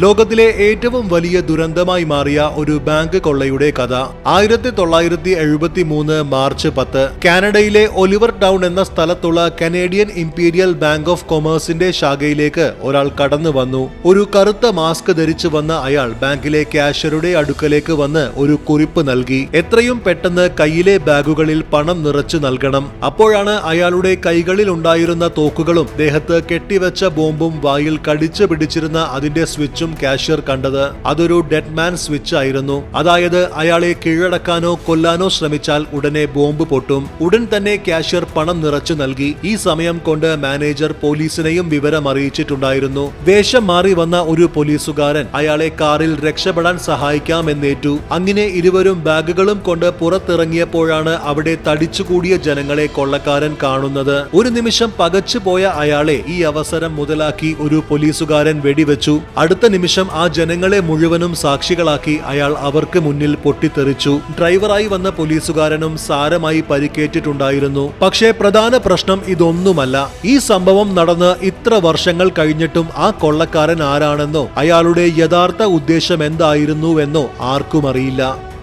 ലോകത്തിലെ ഏറ്റവും വലിയ ദുരന്തമായി മാറിയ ഒരു ബാങ്ക് കൊള്ളയുടെ കഥ. 1973 മാർച്ച് 10 കാനഡയിലെ ഒലിവർ ടൗൺ എന്ന സ്ഥലത്തുള്ള കനേഡിയൻ ഇംപീരിയൽ ബാങ്ക് ഓഫ് കൊമേഴ്സിന്റെ ശാഖയിലേക്ക് ഒരാൾ കടന്നു വന്നു. ഒരു കറുത്ത മാസ്ക് ധരിച്ചു വന്ന അയാൾ ബാങ്കിലെ ക്യാഷ്യറുടെ അടുക്കലേക്ക് വന്ന് ഒരു കുറിപ്പ് നൽകി. എത്രയും പെട്ടെന്ന് കയ്യിലെ ബാഗുകളിൽ പണം നിറച്ചു നൽകണം. അപ്പോഴാണ് അയാളുടെ കൈകളിൽ ഉണ്ടായിരുന്ന തോക്കുകളും ദേഹത്ത് കെട്ടിവെച്ച ബോംബും വായിൽ കടിച്ചു പിടിച്ചിരുന്ന അതിന്റെ സ്വിച്ചും കാഷ്യർ കണ്ടത്. അതൊരു ഡെഡ് മാൻ സ്വിച്ച് ആയിരുന്നു. അതായത് അയാളെ കീഴടക്കാനോ കൊല്ലാനോ ശ്രമിച്ചാൽ ഉടനെ ബോംബ് പൊട്ടും. ഉടൻ തന്നെ കാഷ്യർ പണം നിറച്ചു നൽകി. ഈ സമയം കൊണ്ട് മാനേജർ പോലീസിനെയും വിവരം അറിയിച്ചിട്ടുണ്ടായിരുന്നു. വേഷം മാറി വന്ന ഒരു പോലീസുകാരൻ അയാളെ കാറിൽ രക്ഷപ്പെടാൻ സഹായിക്കാമെന്നേറ്റു. അങ്ങനെ ഇരുവരും ബാഗുകളും കൊണ്ട് പുറത്തിറങ്ങിയപ്പോഴാണ് അവിടെ തടിച്ചുകൂടിയ ജനങ്ങളെ കൊള്ളക്കാരൻ കാണുന്നത്. ഒരു നിമിഷം പകച്ചു പോയ അയാളെ ഈ അവസരം മുതലാക്കി ഒരു പോലീസുകാരൻ വെടിവെച്ചു. അടുത്ത നിമിഷം ആ ജനങ്ങളെ മുഴുവനും സാക്ഷികളാക്കി അയാൾ അവർക്ക് മുന്നിൽ പൊട്ടിത്തെറിച്ചു. ഡ്രൈവറായി വന്ന പോലീസുകാരനും സാരമായി പരിക്കേറ്റിട്ടുണ്ടായിരുന്നു. പക്ഷേ പ്രധാന പ്രശ്നം ഇതൊന്നുമല്ല. ഈ സംഭവം നടന്ന് ഇത്ര വർഷങ്ങൾ കഴിഞ്ഞിട്ടും ആ കൊള്ളക്കാരൻ ആരാണെന്നോ അയാളുടെ യഥാർത്ഥ ഉദ്ദേശം എന്തായിരുന്നുവെന്നോ ആർക്കും അറിയില്ല.